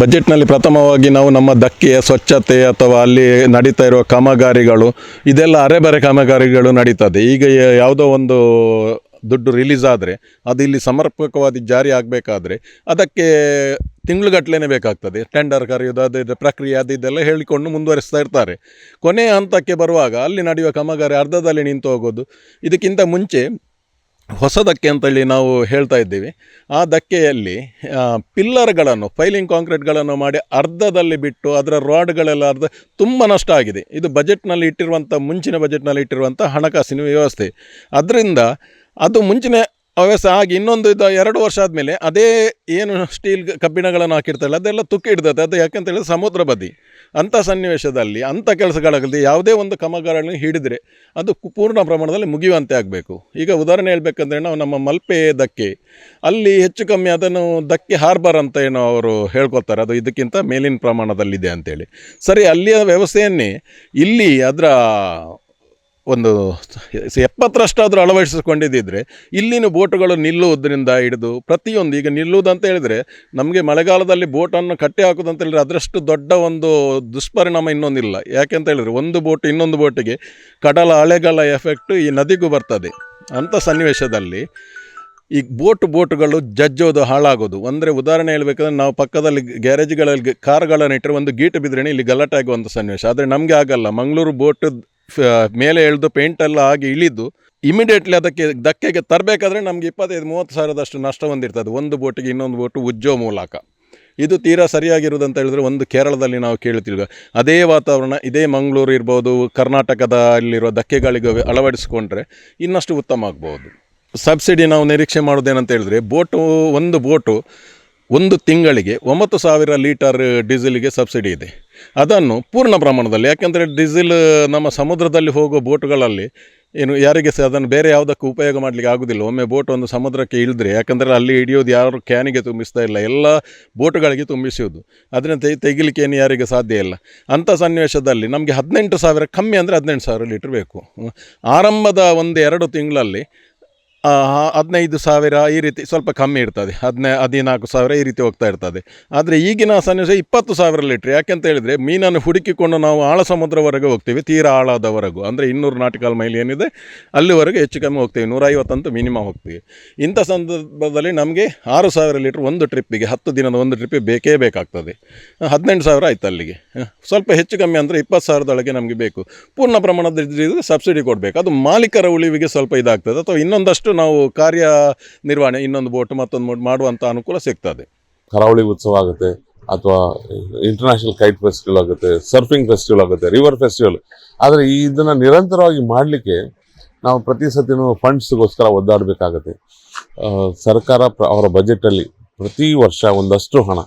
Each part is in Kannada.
ಬಜೆಟ್ನಲ್ಲಿ ಪ್ರಥಮವಾಗಿ ನಾವು ನಮ್ಮ ಧಕ್ಕೆಯ ಸ್ವಚ್ಛತೆ ಅಥವಾ ಅಲ್ಲಿ ನಡೀತಾ ಇರುವ ಕಾಮಗಾರಿಗಳು ಇದೆಲ್ಲ ಅರೆಬರೆ ಕಾಮಗಾರಿಗಳು ನಡೀತದೆ. ಈಗ ಯಾವುದೋ ಒಂದು ದುಡ್ಡು ರಿಲೀಸ್ ಆದರೆ ಅದು ಇಲ್ಲಿ ಸಮರ್ಪಕವಾಗಿ ಜಾರಿ ಆಗಬೇಕಾದ್ರೆ ಅದಕ್ಕೆ ತಿಂಗಳುಗಟ್ಟಲೆ ಬೇಕಾಗ್ತದೆ. ಟೆಂಡರ್ ಕರೆಯೋದು ಅದು ಪ್ರಕ್ರಿಯೆ ಅದು ಇದೆಲ್ಲ ಹೇಳಿಕೊಂಡು ಮುಂದುವರಿಸ್ತಾ ಇರ್ತಾರೆ. ಕೊನೆಯ ಹಂತಕ್ಕೆ ಬರುವಾಗ ಅಲ್ಲಿ ನಡೆಯುವ ಕಾಮಗಾರಿ ಅರ್ಧದಲ್ಲಿ ನಿಂತು ಹೋಗೋದು. ಇದಕ್ಕಿಂತ ಮುಂಚೆ ಹೊಸ ಧಕ್ಕೆ ಅಂತೇಳಿ ನಾವು ಹೇಳ್ತಾ ಇದ್ದೀವಿ. ಆ ಧಕ್ಕೆಯಲ್ಲಿ ಪಿಲ್ಲರ್ಗಳನ್ನು ಫೈಲಿಂಗ್ ಕಾಂಕ್ರೀಟ್ಗಳನ್ನು ಮಾಡಿ ಅರ್ಧದಲ್ಲಿ ಬಿಟ್ಟು ಅದರ ರಾಡ್ಗಳೆಲ್ಲ ತುಂಬ ನಷ್ಟ ಆಗಿದೆ. ಇದು ಬಜೆಟ್ನಲ್ಲಿ ಇಟ್ಟಿರುವಂಥ ಮುಂಚಿನ ಬಜೆಟ್ನಲ್ಲಿ ಇಟ್ಟಿರುವಂಥ ಹಣಕಾಸಿನ ವ್ಯವಸ್ಥೆ. ಅದರಿಂದ ಅದು ಮುಂಚಿನ ವ್ಯವಸ್ಥೆ ಆಗಿ ಇನ್ನೊಂದು 2 ವರ್ಷ ಆದಮೇಲೆ ಅದೇ ಏನು ಸ್ಟೀಲ್ ಕಬ್ಬಿಣಗಳನ್ನು ಹಾಕಿರ್ತಾರಲ್ಲ ಅದೆಲ್ಲ ತುಕ್ಕಿ ಹಿಡ್ತದೆ. ಅದು ಯಾಕೆಂತೇಳಿದ್ರೆ ಸಮುದ್ರ ಬದಿ ಅಂಥ ಸನ್ನಿವೇಶದಲ್ಲಿ ಅಂಥ ಕೆಲಸಗಳಾಗಲಿ ಯಾವುದೇ ಒಂದು ಕಾಮಗಾರಿಗಳನ್ನು ಹಿಡಿದರೆ ಅದು ಪೂರ್ಣ ಪ್ರಮಾಣದಲ್ಲಿ ಮುಗಿಯುವಂತೆ ಆಗಬೇಕು. ಈಗ ಉದಾಹರಣೆ ಹೇಳಬೇಕಂದ್ರೆ ನಾವು ನಮ್ಮ ಮಲ್ಪೆ ಧಕ್ಕೆ ಅಲ್ಲಿ ಹೆಚ್ಚು ಕಮ್ಮಿ ಅದನ್ನು ಧಕ್ಕೆ ಹಾರ್ಬರ್ ಅಂತ ಏನೋ ಅವರು ಹೇಳ್ಕೊತಾರೆ, ಅದು ಇದಕ್ಕಿಂತ ಮೇಲಿನ ಪ್ರಮಾಣದಲ್ಲಿದೆ ಅಂತೇಳಿ. ಸರಿ, ಅಲ್ಲಿಯ ವ್ಯವಸ್ಥೆಯನ್ನೇ ಇಲ್ಲಿ ಅದರ ಒಂದು 70ರಷ್ಟಾದರೂ ಅಳವಡಿಸಿಕೊಂಡಿದ್ದರೆ ಇಲ್ಲಿನ ಬೋಟುಗಳು ನಿಲ್ಲುವುದರಿಂದ ಹಿಡಿದು ಪ್ರತಿಯೊಂದು ಈಗ ನಿಲ್ಲುವುದಂತ ಹೇಳಿದರೆ ನಮಗೆ ಮಳೆಗಾಲದಲ್ಲಿ ಬೋಟನ್ನು ಕಟ್ಟಿ ಹಾಕೋದಂತ ಹೇಳಿದರೆ ಅದರಷ್ಟು ದೊಡ್ಡ ಒಂದು ದುಷ್ಪರಿಣಾಮ ಇನ್ನೊಂದಿಲ್ಲ. ಯಾಕೆಂತ ಹೇಳಿದರೆ ಒಂದು ಬೋಟ್ ಇನ್ನೊಂದು ಬೋಟಿಗೆ ಕಡಲ ಅಲೆಗಳ ಎಫೆಕ್ಟು ಈ ನದಿಗೂ ಬರ್ತದೆ. ಅಂಥ ಸನ್ನಿವೇಶದಲ್ಲಿ ಈ ಬೋಟುಗಳು ಜಜ್ಜೋದು ಹಾಳಾಗೋದು. ಅಂದರೆ ಉದಾಹರಣೆ ಹೇಳಬೇಕಂದ್ರೆ ನಾವು ಪಕ್ಕದಲ್ಲಿ ಗ್ಯಾರೇಜ್ಗಳಲ್ಲಿ ಕಾರ್ಗಳನ್ನು ಇಟ್ಟರೆ ಒಂದು ಗೀಟು ಬಿದ್ದರೆ ಇಲ್ಲಿ ಗಲಾಟೆ ಆಗುವಂಥ ಸನ್ನಿವೇಶ. ಆದರೆ ನಮಗೆ ಆಗಲ್ಲ. ಮಂಗಳೂರು ಬೋಟ್ ಮೇಲೆ ಎಳೆದು ಪೇಂಟೆಲ್ಲ ಆಗಿ ಇಳಿದು ಇಮಿಡಿಯೇಟ್ಲಿ ಅದಕ್ಕೆ ಧಕ್ಕೆಗೆ ತರಬೇಕಾದ್ರೆ ನಮಗೆ 25-30 ಸಾವಿರದಷ್ಟು ನಷ್ಟ ಹೊಂದಿರ್ತದೆ ಒಂದು ಬೋಟಿಗೆ ಇನ್ನೊಂದು ಬೋಟು ಉಜ್ಜೋ ಮೂಲಕ. ಇದು ತೀರಾ ಸರಿಯಾಗಿರುವುದಂತ ಹೇಳಿದ್ರೆ ಒಂದು ಕೇರಳದಲ್ಲಿ ನಾವು ಕೇಳ್ತಿಲ್ವ ಅದೇ ವಾತಾವರಣ ಇದೇ ಮಂಗಳೂರು ಇರ್ಬೋದು, ಕರ್ನಾಟಕದಲ್ಲಿರುವ ಧಕ್ಕೆಗಳಿಗೆ ಅಳವಡಿಸಿಕೊಂಡ್ರೆ ಇನ್ನಷ್ಟು ಉತ್ತಮ ಆಗ್ಬೋದು. ಸಬ್ಸಿಡಿ ನಾವು ನಿರೀಕ್ಷೆ ಮಾಡೋದೇನಂತ ಹೇಳಿದ್ರೆ ಒಂದು ಬೋಟು ಒಂದು ತಿಂಗಳಿಗೆ 9,000 ಲೀಟರ್ ಡೀಸೆಲಿಗೆ ಸಬ್ಸಿಡಿ ಇದೆ. ಅದನ್ನು ಪೂರ್ಣ ಪ್ರಮಾಣದಲ್ಲಿ, ಯಾಕೆಂದರೆ ಡೀಸೆಲ್ ನಮ್ಮ ಸಮುದ್ರದಲ್ಲಿ ಹೋಗೋ ಬೋಟುಗಳಲ್ಲಿ ಏನು ಯಾರಿಗೆ ಸಹ ಅದನ್ನು ಬೇರೆ ಯಾವುದಕ್ಕೂ ಉಪಯೋಗ ಮಾಡಲಿಕ್ಕೆ ಆಗೋದಿಲ್ಲ. ಒಮ್ಮೆ ಬೋಟ್ ಒಂದು ಸಮುದ್ರಕ್ಕೆ ಇಳಿದ್ರೆ, ಯಾಕಂದರೆ ಅಲ್ಲಿ ಹಿಡಿಯೋದು ಯಾರು ಕ್ಯಾನಿಗೆ ತುಂಬಿಸ್ತಾ ಇಲ್ಲ, ಎಲ್ಲ ಬೋಟುಗಳಿಗೆ ತುಂಬಿಸೋದು. ಅದನ್ನು ತೆಗಿಲಿಕ್ಕೆ ಏನು ಯಾರಿಗೆ ಸಾಧ್ಯ ಇಲ್ಲ. ಅಂಥ ಸನ್ನಿವೇಶದಲ್ಲಿ ನಮಗೆ 18,000 ಕಮ್ಮಿ ಅಂದರೆ 18,000 ಲೀಟ್ರ್ ಬೇಕು. ಆರಂಭದ 1-2 ತಿಂಗಳಲ್ಲಿ 15,000 ಈ ರೀತಿ ಸ್ವಲ್ಪ ಕಮ್ಮಿ ಇರ್ತದೆ, 14,000 ಈ ರೀತಿ ಹೋಗ್ತಾ ಇರ್ತದೆ. ಆದರೆ ಈಗಿನ ಸನ್ನಿವೇಶ 20,000 ಲೀಟ್ರ್. ಯಾಕೆಂತ ಹೇಳಿದರೆ ಮೀನನ್ನು ಹುಡುಕಿಕೊಂಡು ನಾವು ಆಳ ಸಮುದ್ರವರೆಗೆ ಹೋಗ್ತೀವಿ, ತೀರಾ ಆಳದವರೆಗೂ, ಅಂದರೆ 200 ನಾಟಿಕಲ್ ಮೈಲ್ ಏನಿದೆ ಅಲ್ಲಿವರೆಗೆ ಹೆಚ್ಚು ಕಮ್ಮಿ ಹೋಗ್ತೀವಿ, 150 ಅಂತೂ ಮಿನಿಮಮ್ ಹೋಗ್ತೀವಿ. ಇಂಥ ಸಂದರ್ಭದಲ್ಲಿ ನಮಗೆ 6,000 ಲೀಟ್ರ್ ಒಂದು ಟ್ರಿಪ್ಪಿಗೆ, 10 ದಿನದ ಒಂದು ಟ್ರಿಪ್ಪಿಗೆ ಬೇಕೇ ಬೇಕಾಗ್ತದೆ. 18,000 ಆಯ್ತು ಅಲ್ಲಿಗೆ. ಸ್ವಲ್ಪ ಹೆಚ್ಚು ಕಮ್ಮಿ ಅಂದರೆ 20,000ದೊಳಗೆ ನಮಗೆ ಬೇಕು. ಪೂರ್ಣ ಪ್ರಮಾಣದ ಸಬ್ಸಿಡಿ ಕೊಡಬೇಕು. ಅದು ಮಾಲೀಕರ ಉಳಿವಿಗೆ ಸ್ವಲ್ಪ ಇದಾಗ್ತದೆ, ಅಥವಾ ಇನ್ನೊಂದಷ್ಟು ನಾವು ಕಾರ್ಯ ನಿರ್ವಹಣೆ ಇನ್ನೊಂದು ಬೋಟ್ ಮತ್ತೊಂದು ಬೋಟ್ ಮಾಡುವಂಥ ಅನುಕೂಲ ಸಿಗ್ತದೆ. ಕರಾವಳಿ ಉತ್ಸವ ಆಗುತ್ತೆ, ಅಥವಾ ಇಂಟರ್ನ್ಯಾಷನಲ್ ಕೈಟ್ ಫೆಸ್ಟಿವಲ್ ಆಗುತ್ತೆ, ಸರ್ಫಿಂಗ್ ಫೆಸ್ಟಿವಲ್ ಆಗುತ್ತೆ, ರಿವರ್ ಫೆಸ್ಟಿವಲ್. ಆದರೆ ಇದನ್ನು ನಿರಂತರವಾಗಿ ಮಾಡಲಿಕ್ಕೆ ನಾವು ಪ್ರತಿ ಸತಿನೂ ಫಂಡ್ಸ್ಗೋಸ್ಕರ ಒದ್ದಾಡಬೇಕಾಗತ್ತೆ. ಸರ್ಕಾರ ಅವರ ಬಜೆಟಲ್ಲಿ ಪ್ರತಿ ವರ್ಷ ಒಂದಷ್ಟು ಹಣ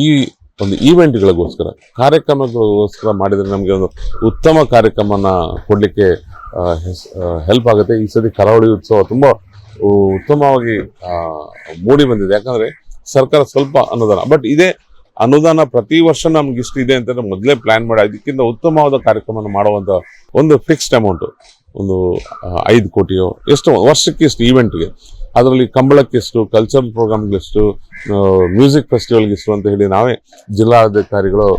ಈ ಒಂದು ಈವೆಂಟ್ಗಳಿಗೋಸ್ಕರ, ಕಾರ್ಯಕ್ರಮಗಳಿಗೋಸ್ಕರ ಮಾಡಿದರೆ ನಮಗೆ ಒಂದು ಉತ್ತಮ ಕಾರ್ಯಕ್ರಮನ ಕೊಡಲಿಕ್ಕೆ ಹೆಲ್ಪ್ ಆಗುತ್ತೆ. ಈ ಸತಿ ಕರಾವಳಿ ಉತ್ಸವ ತುಂಬ ಉತ್ತಮವಾಗಿ ಮೂಡಿ ಬಂದಿದೆ. ಯಾಕಂದರೆ ಸರ್ಕಾರ ಸ್ವಲ್ಪ ಅನುದಾನ, ಬಟ್ ಇದೇ ಅನುದಾನ ಪ್ರತಿ ವರ್ಷ ನಮ್ಗೆ ಇಷ್ಟು ಇದೆ ಅಂತ ಮೊದಲೇ ಪ್ಲ್ಯಾನ್ ಮಾಡಿ ಅದಕ್ಕಿಂತ ಉತ್ತಮವಾದ ಕಾರ್ಯಕ್ರಮನ ಮಾಡುವಂಥ ಒಂದು ಫಿಕ್ಸ್ಡ್ ಅಮೌಂಟು, ಒಂದು 5 ಕೋಟಿಯೋ ಎಷ್ಟು ವರ್ಷಕ್ಕೆ ಇಷ್ಟು ಈವೆಂಟ್ಗೆ, ಅದರಲ್ಲಿ ಕಂಬಳಕ್ಕೆಷ್ಟು, ಕಲ್ಚರಲ್ ಪ್ರೋಗ್ರಾಮ್ಗೆಷ್ಟು, ಮ್ಯೂಸಿಕ್ ಫೆಸ್ಟಿವಲ್ಗೆಷ್ಟು ಅಂತ ಹೇಳಿ ನಾವೇ ಜಿಲ್ಲಾಧಿಕಾರಿಗಳು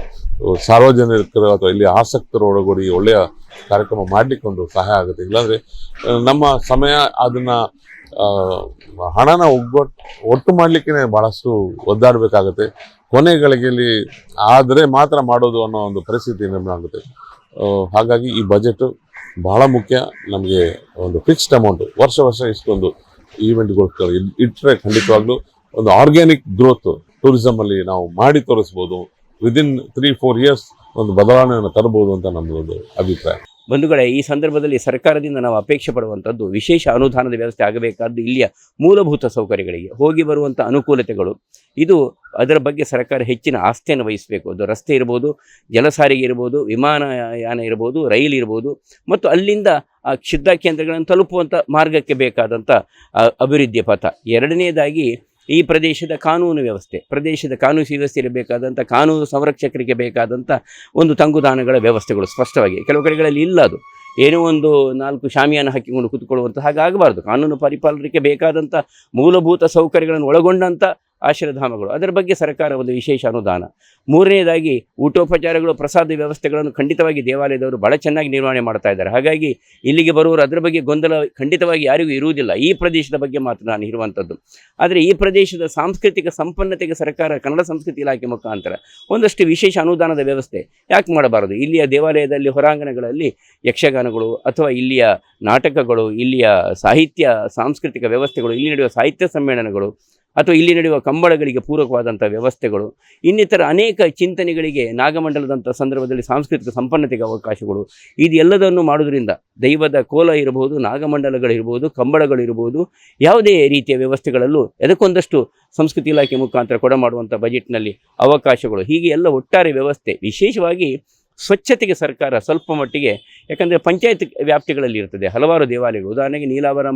ಸಾರ್ವಜನಿಕರು ಅಥವಾ ಇಲ್ಲಿ ಆಸಕ್ತರು ಒಳಗೂಡಿ ಒಳ್ಳೆಯ ಕಾರ್ಯಕ್ರಮ ಮಾಡಲಿಕ್ಕೆ ಒಂದು ಸಹಾಯ ಆಗುತ್ತೆ. ಇಲ್ಲಾಂದರೆ ನಮ್ಮ ಸಮಯ ಅದನ್ನು ಹಣನ ಒಟ್ಟು ಮಾಡಲಿಕ್ಕೆ ಭಾಳಷ್ಟು ಒದ್ದಾಡಬೇಕಾಗತ್ತೆ. ಕೊನೆ ಗಳಿಗೆಯಲ್ಲಿ ಆದರೆ ಮಾತ್ರ ಮಾಡೋದು ಅನ್ನೋ ಒಂದು ಪರಿಸ್ಥಿತಿ ನಿರ್ಮಾಣ ಆಗುತ್ತೆ. ಹಾಗಾಗಿ ಈ ಬಜೆಟ್ ಬಹಳ ಮುಖ್ಯ. ನಮಗೆ ಒಂದು ಫಿಕ್ಸ್ಡ್ ಅಮೌಂಟು ವರ್ಷ ಇಷ್ಟೊಂದು ಈವೆಂಟ್ಗೋಸ್ಕರ ಇಟ್ಟರೆ ಖಂಡಿತವಾಗ್ಲೂ ಒಂದು ಆರ್ಗ್ಯಾನಿಕ್ ಗ್ರೋತ್ ಟೂರಿಸಮಲ್ಲಿ ನಾವು ಮಾಡಿ ತೋರಿಸ್ಬೋದು. ವಿದಿನ್ 3-4 ಇಯರ್ಸ್ ಒಂದು ಬದಲಾವಣೆಯನ್ನು ತರಬಹುದು ಅಂತ ನಮ್ಮದೊಂದು ಅಭಿಪ್ರಾಯ. ಬಂಧುಗಳೇ, ಈ ಸಂದರ್ಭದಲ್ಲಿ ಸರ್ಕಾರದಿಂದ ನಾವು ಅಪೇಕ್ಷೆ ಪಡುವಂಥದ್ದು ವಿಶೇಷ ಅನುದಾನದ ವ್ಯವಸ್ಥೆ ಆಗಬೇಕಾದ್ದು ಇಲ್ಲಿಯ ಮೂಲಭೂತ ಸೌಕರ್ಯಗಳಿಗೆ, ಹೋಗಿ ಬರುವಂಥ ಅನುಕೂಲತೆಗಳು, ಇದು ಅದರ ಬಗ್ಗೆ ಸರ್ಕಾರ ಹೆಚ್ಚಿನ ಆಸ್ಥೆಯನ್ನು ವಹಿಸಬೇಕು. ಅದು ರಸ್ತೆ ಇರ್ಬೋದು, ಜಲಸಾರಿಗೆ ಇರ್ಬೋದು, ವಿಮಾನಯಾನ ಇರ್ಬೋದು, ರೈಲು ಇರ್ಬೋದು, ಮತ್ತು ಅಲ್ಲಿಂದ ಕ್ಷುದ್ರ ಕೇಂದ್ರಗಳನ್ನು ತಲುಪುವಂಥ ಮಾರ್ಗಕ್ಕೆ ಬೇಕಾದಂಥ ಅಭಿವೃದ್ಧಿಯ ಪಥ. ಎರಡನೇದಾಗಿ ಈ ಪ್ರದೇಶದ ಕಾನೂನು ವ್ಯವಸ್ಥೆ, ಪ್ರದೇಶದ ಕಾನೂನು ವ್ಯವಸ್ಥೆ ಇರಬೇಕಾದಂಥ ಕಾನೂನು ಸಂರಕ್ಷಕರಿಗೆ ಬೇಕಾದಂಥ ಒಂದು ತಂಗುದಾಣಗಳ ವ್ಯವಸ್ಥೆಗಳು ಸ್ಪಷ್ಟವಾಗಿ ಕೆಲವು ಕಡೆಗಳಲ್ಲಿ ಇಲ್ಲ. ಅದು ಏನೋ ಒಂದು 4 ಶಾಮಿಯಾನ ಹಾಕಿಕೊಂಡು ಕೂತ್ಕೊಳ್ಳುವಂಥ ಹಾಗಾಗಬಾರ್ದು. ಕಾನೂನು ಪರಿಪಾಲನೆಗೆ ಬೇಕಾದಂಥ ಮೂಲಭೂತ ಸೌಕರ್ಯಗಳನ್ನು ಒಳಗೊಂಡಂಥ ಆಶ್ರಯಧಾಮಗಳು, ಅದರ ಬಗ್ಗೆ ಸರ್ಕಾರ ಒಂದು ವಿಶೇಷ ಅನುದಾನ. ಮೂರನೇದಾಗಿ ಊಟೋಪಚಾರಗಳು, ಪ್ರಸಾದ ವ್ಯವಸ್ಥೆಗಳನ್ನು ಖಂಡಿತವಾಗಿ ದೇವಾಲಯದವರು ಭಾಳ ಚೆನ್ನಾಗಿ ನಿರ್ವಹಣೆ ಮಾಡ್ತಾ ಇದ್ದಾರೆ. ಹಾಗಾಗಿ ಇಲ್ಲಿಗೆ ಬರುವವರು ಅದರ ಬಗ್ಗೆ ಗೊಂದಲ ಖಂಡಿತವಾಗಿ ಯಾರಿಗೂ ಇರುವುದಿಲ್ಲ. ಈ ಪ್ರದೇಶದ ಬಗ್ಗೆ ಮಾತ್ರ ನಾನು ಇರುವಂಥದ್ದು. ಆದರೆ ಈ ಪ್ರದೇಶದ ಸಾಂಸ್ಕೃತಿಕ ಸಂಪನ್ನತೆಗೆ ಸರ್ಕಾರ ಕನ್ನಡ ಸಂಸ್ಕೃತಿ ಇಲಾಖೆ ಮುಖಾಂತರ ಒಂದಷ್ಟು ವಿಶೇಷ ಅನುದಾನದ ವ್ಯವಸ್ಥೆ ಯಾಕೆ ಮಾಡಬಾರದು? ಇಲ್ಲಿಯ ದೇವಾಲಯದಲ್ಲಿ ಹೊರಾಂಗಣಗಳಲ್ಲಿ ಯಕ್ಷಗಾನಗಳು ಅಥವಾ ಇಲ್ಲಿಯ ನಾಟಕಗಳು, ಇಲ್ಲಿಯ ಸಾಹಿತ್ಯ ಸಾಂಸ್ಕೃತಿಕ ವ್ಯವಸ್ಥೆಗಳು, ಇಲ್ಲಿ ನಡೆಯುವ ಸಾಹಿತ್ಯ ಸಮ್ಮೇಳನಗಳು ಅಥವಾ ಇಲ್ಲಿ ನಡೆಯುವ ಕಂಬಳಗಳಿಗೆ ಪೂರಕವಾದಂಥ ವ್ಯವಸ್ಥೆಗಳು, ಇನ್ನಿತರ ಅನೇಕ ಚಿಂತನೆಗಳಿಗೆ ನಾಗಮಂಡಲದಂಥ ಸಂದರ್ಭದಲ್ಲಿ ಸಾಂಸ್ಕೃತಿಕ ಸಂಪನ್ನತೆಗೆ ಅವಕಾಶಗಳು, ಇದೆಲ್ಲದನ್ನು ಮಾಡೋದ್ರಿಂದ ದೈವದ ಕೋಲ ಇರಬಹುದು, ನಾಗಮಂಡಲಗಳಿರ್ಬೋದು, ಕಂಬಳಗಳಿರ್ಬೋದು, ಯಾವುದೇ ರೀತಿಯ ವ್ಯವಸ್ಥೆಗಳಲ್ಲೂ ಅದಕ್ಕೊಂದಷ್ಟು ಸಂಸ್ಕೃತಿ ಇಲಾಖೆ ಮುಖಾಂತರ ಕೊಡಮಾಡುವಂಥ ಬಜೆಟ್ನಲ್ಲಿ ಅವಕಾಶಗಳು, ಹೀಗೆ ಎಲ್ಲ ಒಟ್ಟಾರೆ ವ್ಯವಸ್ಥೆ. ವಿಶೇಷವಾಗಿ ಸ್ವಚ್ಛತೆಗೆ ಸರ್ಕಾರ ಸ್ವಲ್ಪ ಮಟ್ಟಿಗೆ, ಯಾಕಂದರೆ ಪಂಚಾಯತ್ ವ್ಯಾಪ್ತಿಗಳಲ್ಲಿ ಇರ್ತದೆ ಹಲವಾರು ದೇವಾಲಯಗಳು, ಉದಾಹರಣೆಗೆ ನೀಲಾವರ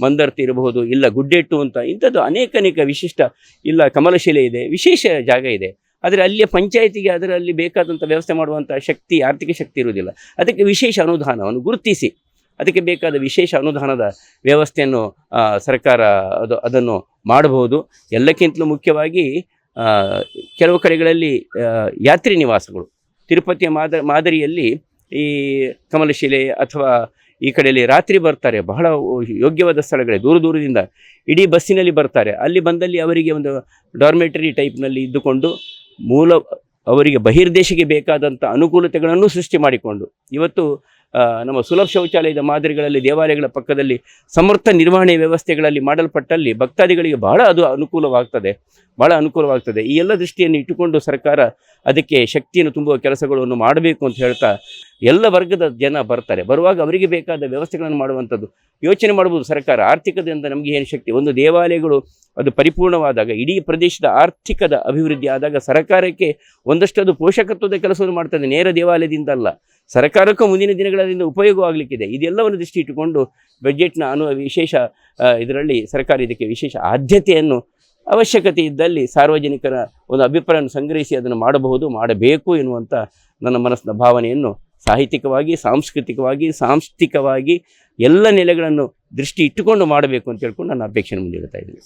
ಮಂದರ್ತಿ ಇರಬಹುದು, ಇಲ್ಲ ಗುಡ್ಡೆಟ್ಟು ಅಂತ ಇಂಥದ್ದು ಅನೇಕ ವಿಶಿಷ್ಟ, ಇಲ್ಲ ಕಮಲಶಿಲೆ ಇದೆ, ವಿಶೇಷ ಜಾಗ ಇದೆ. ಆದರೆ ಅಲ್ಲಿಯ ಪಂಚಾಯತಿಗೆ ಅದರಲ್ಲಿ ಬೇಕಾದಂಥ ವ್ಯವಸ್ಥೆ ಮಾಡುವಂಥ ಶಕ್ತಿ, ಆರ್ಥಿಕ ಶಕ್ತಿ ಇರುವುದಿಲ್ಲ. ಅದಕ್ಕೆ ವಿಶೇಷ ಅನುದಾನವನ್ನು ಗುರುತಿಸಿ ಅದಕ್ಕೆ ಬೇಕಾದ ವಿಶೇಷ ಅನುದಾನದ ವ್ಯವಸ್ಥೆಯನ್ನು ಸರ್ಕಾರ ಅದನ್ನು ಮಾಡಬಹುದು. ಎಲ್ಲಕ್ಕಿಂತಲೂ ಮುಖ್ಯವಾಗಿ ಕೆಲವು ಕಡೆಗಳಲ್ಲಿ ಯಾತ್ರಿ ನಿವಾಸಗಳು, ತಿರುಪತಿಯ ಮಾದರಿಯಲ್ಲಿ ಈ ಕಮಲಶಿಲೆ ಅಥವಾ ಈ ಕಡೆಯಲ್ಲಿ ರಾತ್ರಿ ಬರ್ತಾರೆ, ಬಹಳ ಯೋಗ್ಯವಾದ ಸ್ಥಳಗಳೇ, ದೂರದಿಂದ ಇಡೀ ಬಸ್ಸಿನಲ್ಲಿ ಬರ್ತಾರೆ. ಅಲ್ಲಿ ಬಂದಲ್ಲಿ ಅವರಿಗೆ ಒಂದು ಡಾರ್ಮೆಟರಿ ಟೈಪ್ನಲ್ಲಿ ಇದ್ದುಕೊಂಡು ಅವರಿಗೆ ಬಹಿರ್ದೇಶಕ್ಕೆ ಬೇಕಾದಂಥ ಅನುಕೂಲತೆಗಳನ್ನು ಸೃಷ್ಟಿ ಮಾಡಿಕೊಂಡು, ಇವತ್ತು ನಮ್ಮ ಸುಲಭ ಶೌಚಾಲಯದ ಮಾದರಿಗಳಲ್ಲಿ ದೇವಾಲಯಗಳ ಪಕ್ಕದಲ್ಲಿ ಸಮರ್ಥ ನಿರ್ವಹಣೆ ವ್ಯವಸ್ಥೆಗಳಲ್ಲಿ ಮಾಡಲ್ಪಟ್ಟಲ್ಲಿ ಭಕ್ತಾದಿಗಳಿಗೆ ಬಹಳ ಅನುಕೂಲವಾಗ್ತದೆ. ಈ ಎಲ್ಲ ದೃಷ್ಟಿಯನ್ನು ಇಟ್ಟುಕೊಂಡು ಸರ್ಕಾರ ಅದಕ್ಕೆ ಶಕ್ತಿಯನ್ನು ತುಂಬುವ ಕೆಲಸಗಳನ್ನು ಮಾಡಬೇಕು ಅಂತ ಹೇಳ್ತಾ, ಎಲ್ಲ ವರ್ಗದ ಜನ ಬರ್ತಾರೆ, ಬರುವಾಗ ಅವರಿಗೆ ಬೇಕಾದ ವ್ಯವಸ್ಥೆಗಳನ್ನು ಮಾಡುವಂಥದ್ದು ಯೋಚನೆ ಮಾಡ್ಬೋದು ಸರ್ಕಾರ. ಆರ್ಥಿಕದಿಂದ ನಮಗೆ ಏನು ಶಕ್ತಿ, ಒಂದು ದೇವಾಲಯಗಳು ಅದು ಪರಿಪೂರ್ಣವಾದಾಗ, ಇಡೀ ಪ್ರದೇಶದ ಆರ್ಥಿಕದ ಅಭಿವೃದ್ಧಿ ಆದಾಗ ಸರ್ಕಾರಕ್ಕೆ ಒಂದಷ್ಟು ಅದು ಪೋಷಕತ್ವದ ಕೆಲಸವನ್ನು ಮಾಡ್ತದೆ, ನೇರ ದೇವಾಲಯದಿಂದ ಅಲ್ಲ. ಸರ್ಕಾರಕ್ಕೂ ಮುಂದಿನ ದಿನಗಳಲ್ಲಿ ಉಪಯೋಗವಾಗಲಿಕ್ಕಿದೆ. ಇದೆಲ್ಲವನ್ನು ದೃಷ್ಟಿ ಇಟ್ಟುಕೊಂಡು ಬಜೆಟ್ನ ವಿಶೇಷ ಇದರಲ್ಲಿ ಸರ್ಕಾರ ಇದಕ್ಕೆ ವಿಶೇಷ ಆದ್ಯತೆಯನ್ನು, ಅವಶ್ಯಕತೆ ಇದ್ದಲ್ಲಿ ಸಾರ್ವಜನಿಕರ ಒಂದು ಅಭಿಪ್ರಾಯವನ್ನು ಸಂಗ್ರಹಿಸಿ ಅದನ್ನು ಮಾಡಬೇಕು ಎನ್ನುವಂಥ ನನ್ನ ಮನಸ್ಸಿನ ಭಾವನೆಯನ್ನು ಸಾಹಿತ್ಯಿಕವಾಗಿ, ಸಾಂಸ್ಥಿಕವಾಗಿ ಎಲ್ಲ ನೆಲೆಗಳನ್ನು ದೃಷ್ಟಿ ಇಟ್ಟುಕೊಂಡು ಮಾಡಬೇಕು ಅಂತ ಹೇಳ್ಕೊಂಡು ನನ್ನ ಅಪೇಕ್ಷೆಯನ್ನು ಮುಂದಿಡ್ತಾ ಇದ್ದೀನಿ.